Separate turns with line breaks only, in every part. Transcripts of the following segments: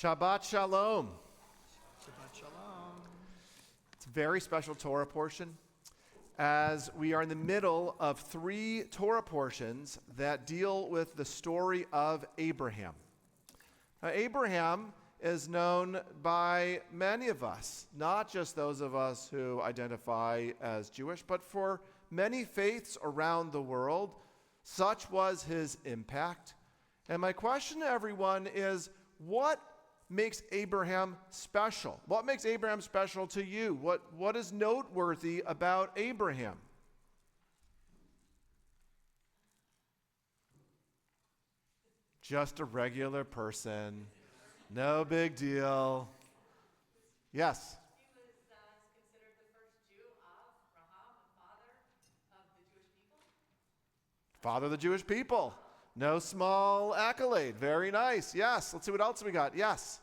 Shabbat Shalom.
Shabbat Shalom.
It's a very special Torah portion as we are in the middle of 3 Torah portions that deal with the story of Abraham. Now, Abraham is known by many of us, not just those of us who identify as Jewish, but for many faiths around the world. Such was his impact. And my question to everyone is, what makes Abraham special? What makes Abraham special to you? What is noteworthy about Abraham? Just a regular person. No big deal. Yes?
He was considered the first Jew of Raham, the father of the Jewish people.
Father of the Jewish people. No small accolade. Very nice. Yes. Let's see what else we got. Yes.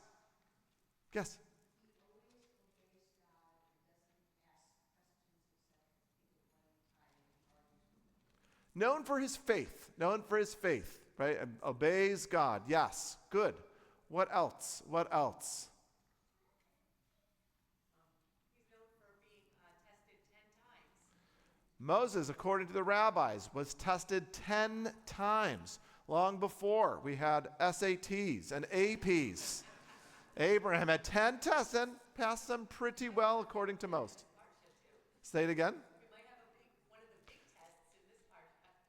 Yes.
He always obeys God and doesn't ask questions except people when he argues with them.
Known for his faith. Known for his faith. Right? Obeys God. Yes. Good. What else? What else?
He's known for being tested 10 times.
Moses, according to the rabbis, was tested 10 times. Long before we had SATs and APs. Abraham had 10 tests and passed them pretty well, according to most. Say it again.
We might have one of the big tests in this part.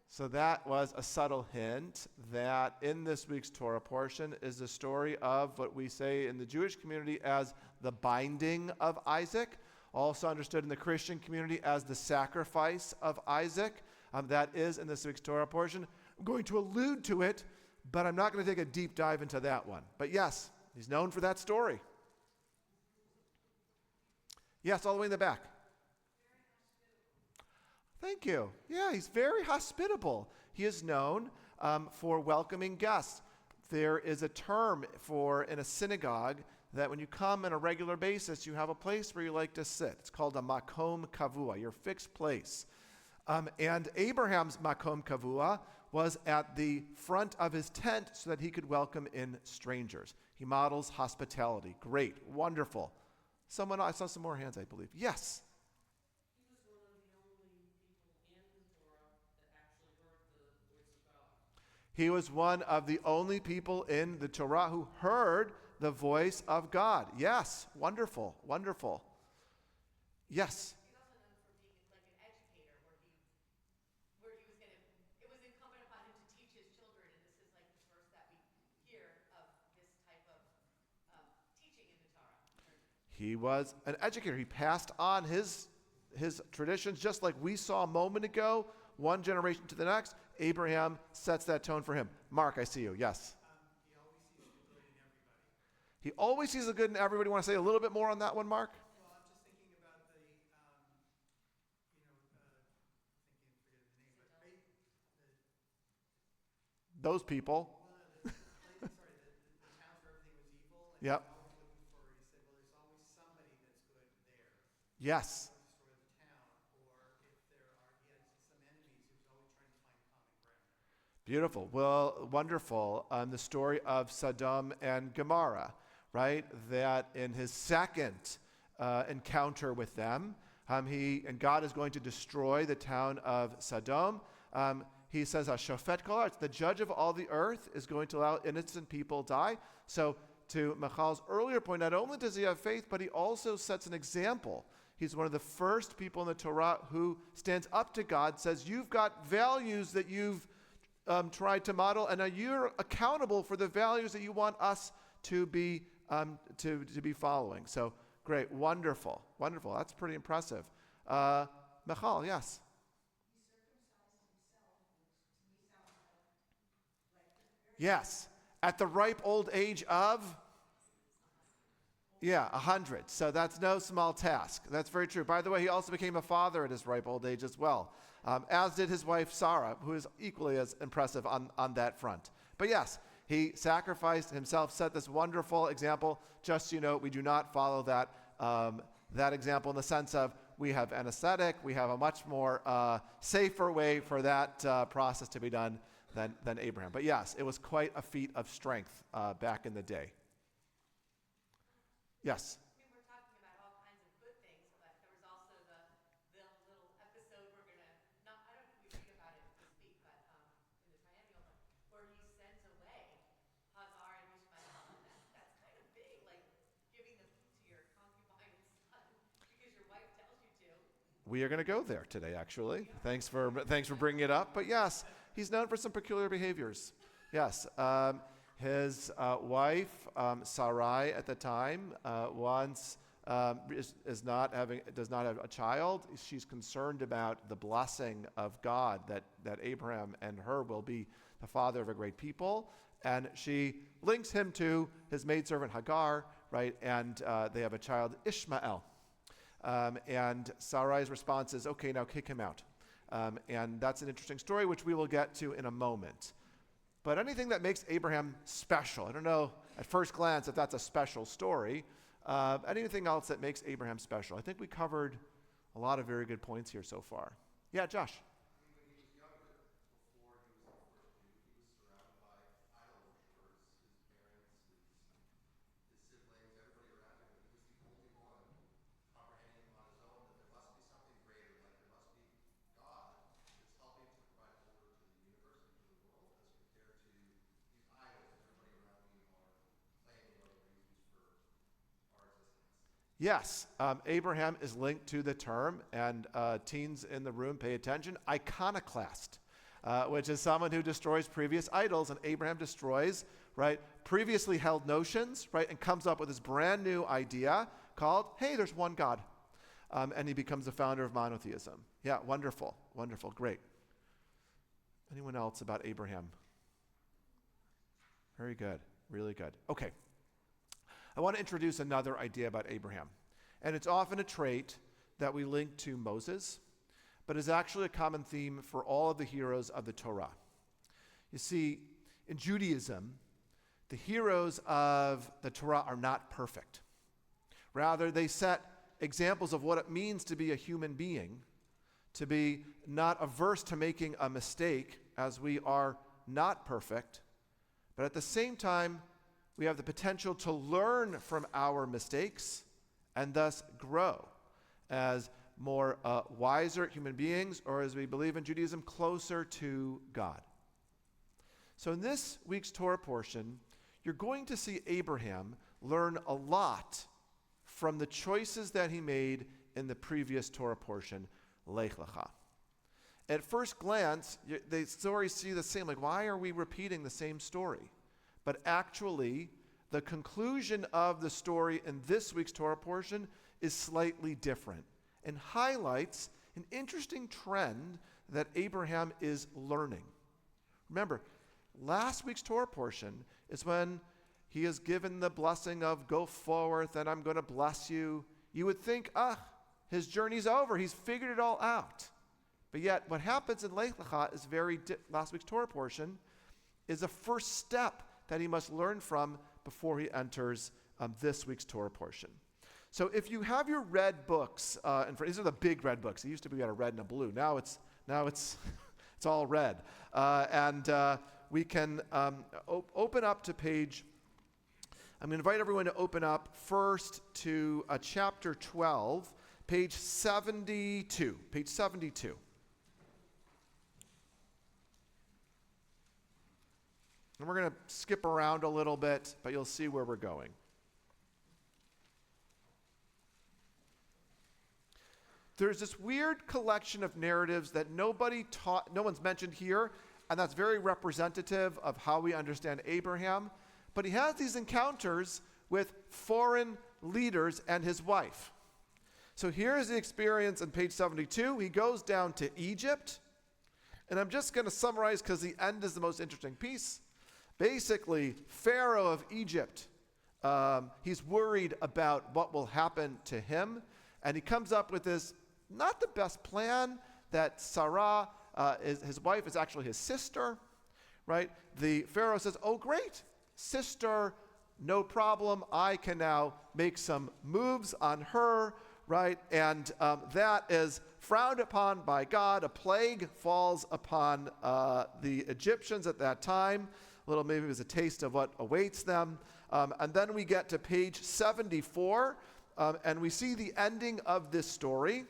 So that was a subtle hint that in this week's Torah portion is the story of what we say in the Jewish community as the binding of Isaac, also understood in the Christian community as the sacrifice of Isaac. That is in this week's Torah portion. I'm going to allude to it, but I'm not going to take a deep dive into that one. But yes, he's known for that story. Yes, all the way in the back. Thank you. Yeah, he's very hospitable. He is known for welcoming guests. There is a term for in a synagogue that when you come on a regular basis, you have a place where you like to sit. It's called a makom kavua, your fixed place. And Abraham's makom kavua was at the front of his tent so that he could welcome in strangers. He models hospitality. Great, wonderful. I saw some more hands, I believe. Yes. He was one of the only people in the Torah who heard the voice of God. Yes, wonderful, wonderful. Yes.
He's also known for being like an educator, where he was going to. It was incumbent upon him to teach his children, and this is like the first that we hear of this type of teaching in the Torah.
He was an educator. He passed on his traditions, just like we saw a moment ago, one generation to the next. Abraham sets that tone for him. Mark, I see you. Yes. He always sees the good in everybody. Want to say a little bit more on that one, Mark?
Well, I'm just thinking about the,
Those people.
the towns where everything was evil. And
Yep.
he was always looking for, he said, well, there's always somebody that's good there.
Yes.
Destroy the town, or if there are, he had some enemies, he was always trying to find common ground.
Beautiful. Well, wonderful. The story of Sodom and Gomorrah, right? That in his second encounter with them, God is going to destroy the town of Sodom. He says, "Shofet kol haaretz," the judge of all the earth is going to allow innocent people die. So, to Michal's earlier point, not only does he have faith, but he also sets an example. He's one of the first people in the Torah who stands up to God, says, "You've got values that you've tried to model, and now you're accountable for the values that you want us to be following." So great, wonderful, wonderful. That's pretty impressive. Michal, yes. Yes, at the ripe old age of 100. So that's no small task. That's very true. By the way, he also became a father at his ripe old age as well, as did his wife Sarah, who is equally as impressive on that front. But yes, he sacrificed himself, set this wonderful example. Just so you know, we do not follow that example in the sense of we have anesthetic, we have a much more safer way for that process to be done than Abraham. But yes, it was quite a feat of strength back in the day. Yes.
I mean, we're talking about all kinds of good things, but there was also the little episode we're gonna not. I don't think we read about it this week, but in the triennial, but where he sends away Hazar and Ishmael, and that's kind of big, like giving them to your concubine and son because your wife tells you to.
We are going to go there today, actually. Thanks for bringing it up. But yes, he's known for some peculiar behaviors. Yes. His wife, Sarai, at the time, does not have a child. She's concerned about the blessing of God, that Abraham and her will be the father of a great people. And she links him to his maidservant Hagar, right? And they have a child, Ishmael. And Sarai's response is, okay, now kick him out. And that's an interesting story, which we will get to in a moment. But anything that makes Abraham special, I don't know at first glance if that's a special story, anything else that makes Abraham special. I think we covered a lot of very good points here so far. Yeah, Josh.
When he was younger, before he was the first Jew, he was surrounded by idol worshippers, his parents, his siblings, everybody around him. And he was the only one comprehending on his own that there must be something greater, like there must be God that's helping to provide order to the universe and to the world as compared to these idols that everybody around me are claiming are the reasons for our existence.
Yes, Abraham is linked to the term, and teens in the room pay attention, iconoclast, which is someone who destroys previous idols, and Abraham destroys, right, previously held notions, right, and comes up with this brand new idea called, hey, there's one God, and he becomes the founder of monotheism. Yeah, wonderful, great. Anyone else about Abraham? Very good, really good. Okay. I want to introduce another idea about Abraham. And it's often a trait that we link to Moses, but is actually a common theme for all of the heroes of the Torah. You see, in Judaism, the heroes of the Torah are not perfect. Rather, they set examples of what it means to be a human being, to be not averse to making a mistake, as we are not perfect, but at the same time, we have the potential to learn from our mistakes and thus grow as more wiser human beings, or as we believe in Judaism, closer to God. So in this week's Torah portion, you're going to see Abraham learn a lot from the choices that he made in the previous Torah portion, Lech Lecha. At first glance, the stories see the same, like, why are we repeating the same story? But actually, the conclusion of the story in this week's Torah portion is slightly different and highlights an interesting trend that Abraham is learning. Remember, last week's Torah portion is when he is given the blessing of go forth and I'm going to bless you. You would think, his journey's over. He's figured it all out. But yet, what happens in Lech Lecha is last week's Torah portion is a first step that he must learn from before he enters this week's Torah portion. So if you have your red books, these are the big red books. It used to be we had a red and a blue. Now it's it's all red. We can open up to page. I'm going to invite everyone to open up first to chapter 12, page 72. Page 72. And we're going to skip around a little bit, but you'll see where we're going. There's this weird collection of narratives that no one's mentioned here, and that's very representative of how we understand Abraham. But he has these encounters with foreign leaders and his wife. So here's the experience on page 72. He goes down to Egypt, and I'm just going to summarize because the end is the most interesting piece. Basically, Pharaoh of Egypt, he's worried about what will happen to him, and he comes up with this, not the best plan, that Sarah, his wife, is actually his sister, right? The Pharaoh says, oh, great, sister, no problem. I can now make some moves on her, right? And that is frowned upon by God. A plague falls upon the Egyptians at that time. Maybe it was a taste of what awaits them. And then we get to page 74, and we see the ending of this story.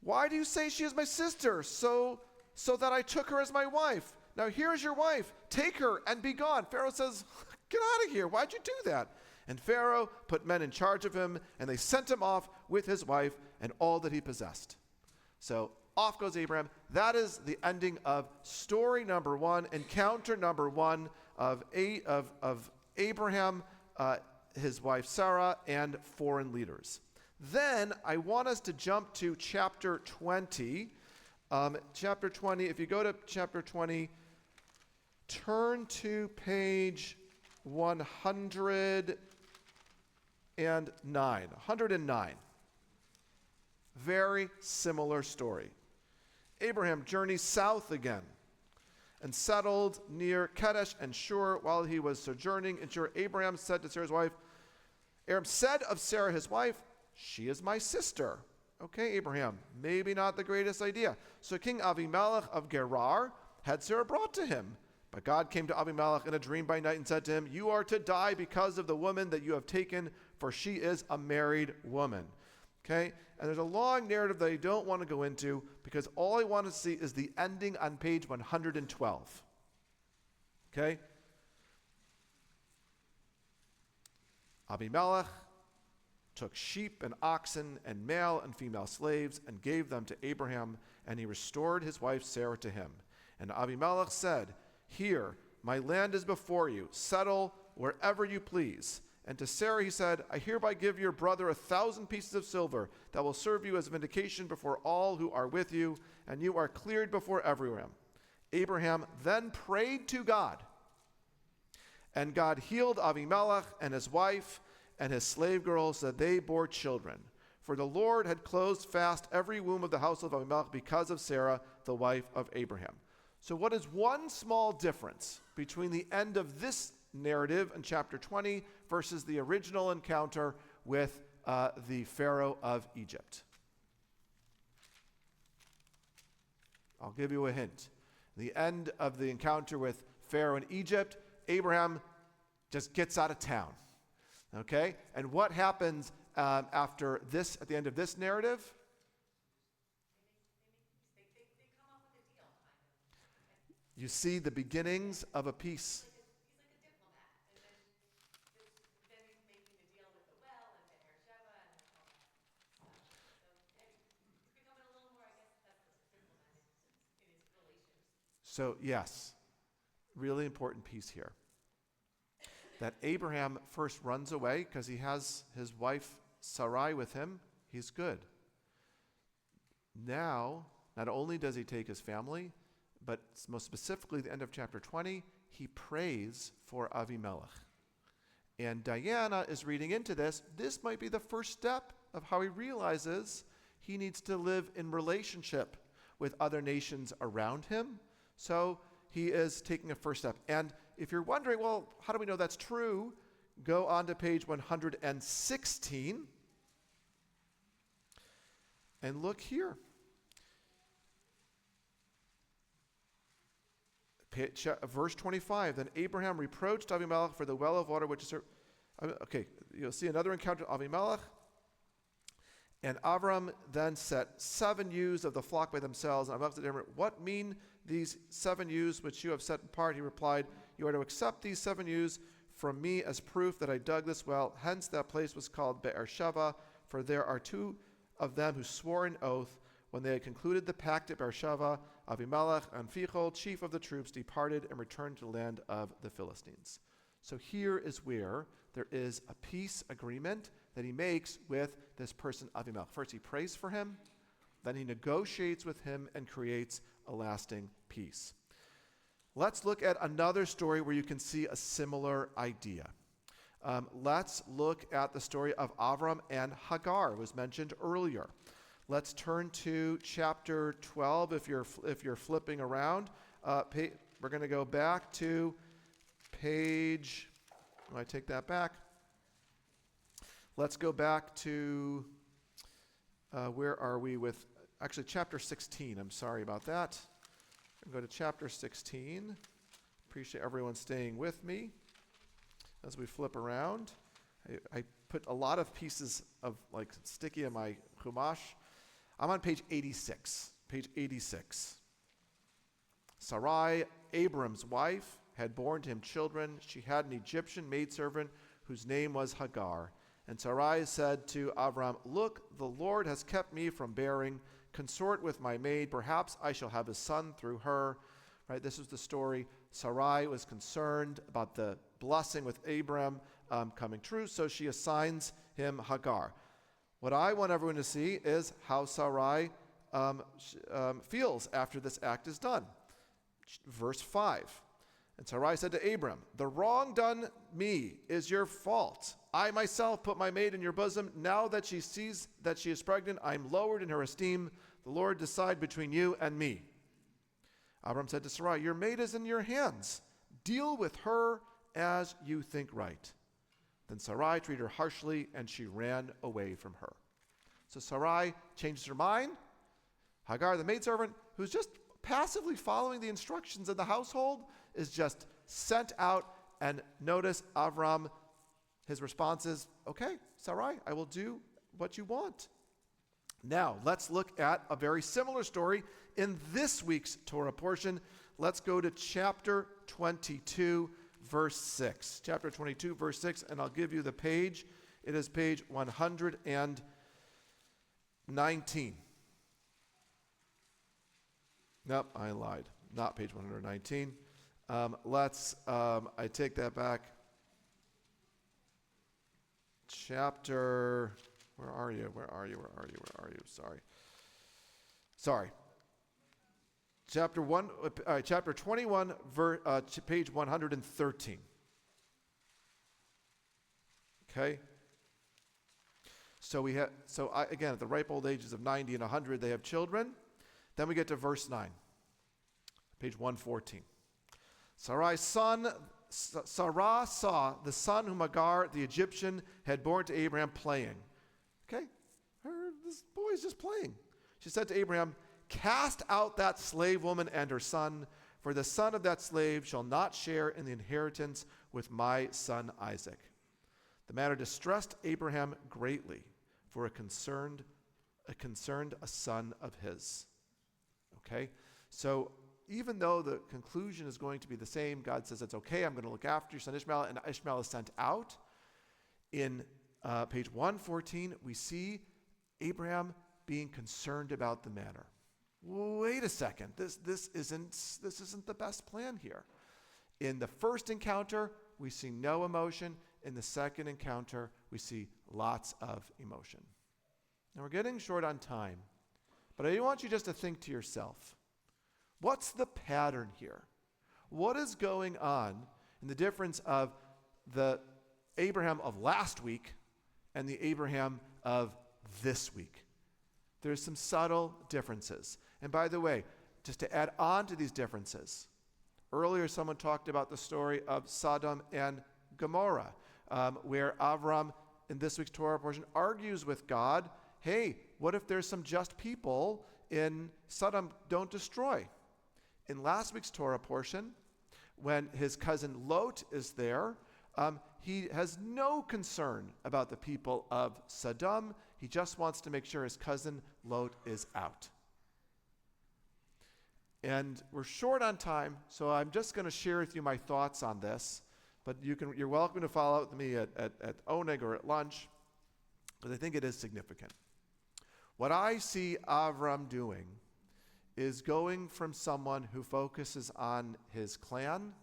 Why do you say she is my sister, so that I took her as my wife? Now here's your wife. Take her and be gone. Pharaoh says, get out of here. Why'd you do that? And Pharaoh put men in charge of him, and they sent him off with his wife and all that he possessed. So off goes Abraham. That is the ending of story number 1, encounter number 1 of Abraham, his wife Sarah, and foreign leaders. Then I want us to jump to chapter 20. Chapter 20, if you go to chapter 20, turn to page 109. 109. Very similar story. Abraham journeys south again and settled near Kadesh and Shur. While he was sojourning in Shur, Abraham said to Sarah's wife, Abraham said of Sarah his wife, she is my sister. Okay, Abraham, maybe not the greatest idea. So King Avimelech of Gerar had Sarah brought to him. But God came to Avimelech in a dream by night and said to him, you are to die because of the woman that you have taken, for she is a married woman. Okay, and there's a long narrative that I don't want to go into because all I want to see is the ending on page 112. Okay? Abimelech took sheep and oxen and male and female slaves and gave them to Abraham, and he restored his wife Sarah to him. And Abimelech said, here, my land is before you. Settle wherever you please. And to Sarah he said, I hereby give your brother 1,000 pieces of silver that will serve you as a vindication before all who are with you, and you are cleared before everyone. Abraham then prayed to God, and God healed Avimelech and his wife and his slave girls so that they bore children. For the Lord had closed fast every womb of the house of Avimelech because of Sarah, the wife of Abraham. So what is one small difference between the end of this narrative in chapter 20 versus the original encounter with the Pharaoh of Egypt? I'll give you a hint. The end of the encounter with Pharaoh in Egypt, Abraham just gets out of town. Okay? And what happens after this, at the end of this narrative?
They come up with a deal, kind of.
You see the beginnings of a peace.
He's like a diplomat, and then he's making a deal with the well and the Beersheba and all that stuff. So he's becoming a little more, I guess, that's a diplomat in his relations.
So yes, really important piece here. That Abraham first runs away because he has his wife Sarai with him. He's good. Now, not only does he take his family, but most specifically the end of chapter 20, he prays for Avimelech. And Diana is reading into this. This might be the first step of how he realizes he needs to live in relationship with other nations around him. So he is taking a first step. And if you're wondering, well, how do we know that's true? Go on to page 116 and look here. Verse 25, then Abraham reproached Avimelech for the well of water which is her. Okay, you'll see another encounter of Avimelech. And Avram then set 7 ewes of the flock by themselves. And Abimelech said to him, what mean these 7 ewes which you have set apart? He replied, you are to accept these 7 ewes from me as proof that I dug this well. Hence that place was called Beersheba, for there are 2 of them who swore an oath. When they had concluded the pact at Beersheba, Avimelech and Phicol, chief of the troops, departed and returned to the land of the Philistines. So here is where there is a peace agreement that he makes with this person, Avimelech. First, he prays for him. Then he negotiates with him and creates a lasting peace. Let's look at another story where you can see a similar idea. Let's look at the story of Avram and Hagar. It was mentioned earlier. Let's turn to chapter 12 if you're flipping around. We're going to go back to page. I take that back. Let's go back to where are we with chapter 16. I'm sorry about that. Go to chapter 16, Appreciate everyone staying with me as we flip around. I put a lot of pieces of like sticky in my chumash. I'm on page 86. Page 86. Sarai, Abram's wife, had borne to him children. She had an Egyptian maidservant whose name was Hagar. And Sarai said to Abram, "Look, the Lord has kept me from bearing. Consort with my maid. Perhaps I shall have a son through her." Right? This was the story. Sarai was concerned about the blessing with Abram coming true, so she assigns him Hagar. What I want everyone to see is how Sarai feels after this act is done. Verse 5. And Sarai said to Abram, "The wrong done me is your fault. I myself put my maid in your bosom. Now that she sees that she is pregnant, I am lowered in her esteem. The Lord decide between you and me." Abram said to Sarai, "Your maid is in your hands. Deal with her as you think right." Then Sarai treated her harshly, and she ran away from her. So Sarai changed her mind. Hagar, the maidservant, who's just passively following the instructions of the household, is just sent out. And notice Avram, his response is, "Okay, Sarai, I will do what you want." Now, let's look at a very similar story in this week's Torah portion. Let's go to chapter 22, verse 6. Chapter 22, verse 6, and I'll give you the page. It is page 119. Nope, I lied. Not page 119. I take that back. Chapter, where are you? Sorry. Chapter 21, page 113. Okay? Again, at the ripe old ages of 90 and 100, they have children. Then we get to verse 9, page 114. Sarah saw the son whom Hagar, the Egyptian, had borne to Abraham playing. Okay? This boy's just playing. She said to Abraham, "Cast out that slave woman and her son, for the son of that slave shall not share in the inheritance with my son Isaac." The matter distressed Abraham greatly, for it concerned a son of his. Okay? So even though the conclusion is going to be the same, God says, "It's okay, I'm going to look after your son Ishmael," and Ishmael is sent out. In page 114, we see Abraham being concerned about the matter. Wait a second, this isn't the best plan here. In the first encounter, we see no emotion. In the second encounter, we see lots of emotion. Now we're getting short on time, but I want you just to think to yourself, what's the pattern here? What is going on in the difference of the Abraham of last week and the Abraham of this week? There's some subtle differences. And by the way, just to add on to these differences, earlier someone talked about the story of Sodom and Gomorrah, where Avram, in this week's Torah portion, argues with God, "Hey, what if there's some just people in Sodom? Don't destroy." In last week's Torah portion, when his cousin Lot is there, he has no concern about the people of Sodom. He just wants to make sure his cousin Lot is out. And we're short on time, so I'm just going to share with you my thoughts on this. But you're welcome to follow up with me at Oneg or at lunch, because I think it is significant. What I see Avram doing is going from someone who focuses on his clan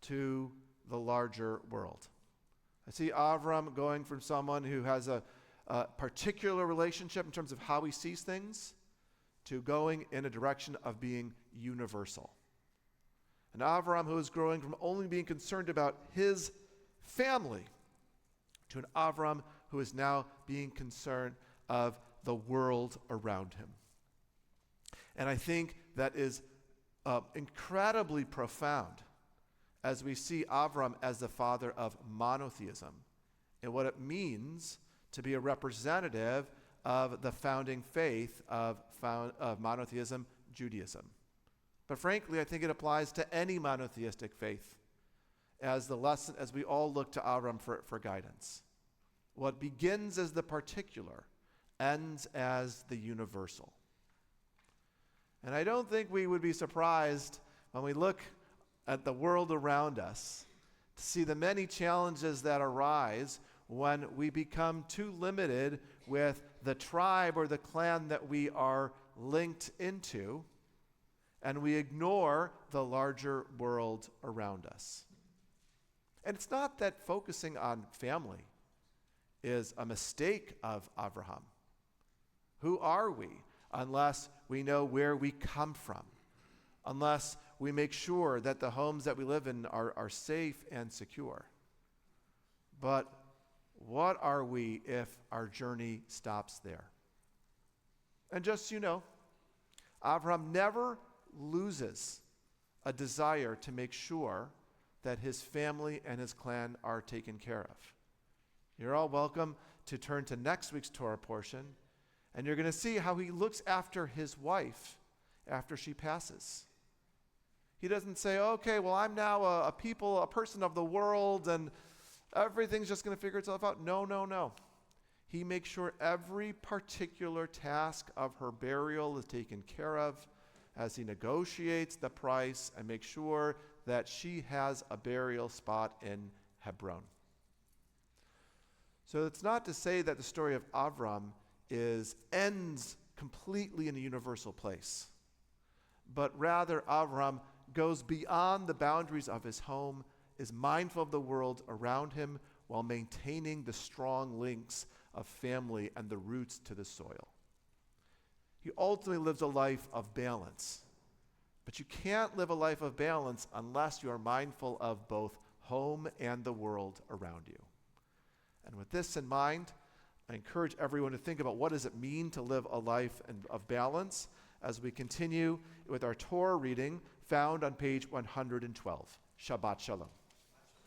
to the larger world. I see Avram going from someone who has a particular relationship in terms of how he sees things to going in a direction of being universal. An Avram who is growing from only being concerned about his family to an Avram who is now being concerned of the world around him. And I think that is incredibly profound as we see Avram as the father of monotheism and what it means to be a representative of the founding faith of monotheism, Judaism. But frankly, I think it applies to any monotheistic faith as the lesson, as we all look to Avram for guidance. What begins as the particular ends as the universal. And I don't think we would be surprised when we look at the world around us to see the many challenges that arise when we become too limited with the tribe or the clan that we are linked into, and we ignore the larger world around us. And it's not that focusing on family is a mistake of Abraham. Who are we unless we know where we come from? Unless we make sure that the homes that we live in are safe and secure. But what are we if our journey stops there? And just so you know, Abraham never loses a desire to make sure that his family and his clan are taken care of. You're all welcome to turn to next week's Torah portion, and you're going to see how he looks after his wife after she passes. He doesn't say, okay, well, I'm now a person of the world, and everything's just going to figure itself out. No. He makes sure every particular task of her burial is taken care of as he negotiates the price and makes sure that she has a burial spot in Hebron. So it's not to say that the story of Avram ends completely in a universal place, but rather Avram goes beyond the boundaries of his home, is mindful of the world around him while maintaining the strong links of family and the roots to the soil. He ultimately lives a life of balance. But you can't live a life of balance unless you are mindful of both home and the world around you. And with this in mind, I encourage everyone to think about what does it mean to live a life of balance as we continue with our Torah reading found on page 112. Shabbat Shalom.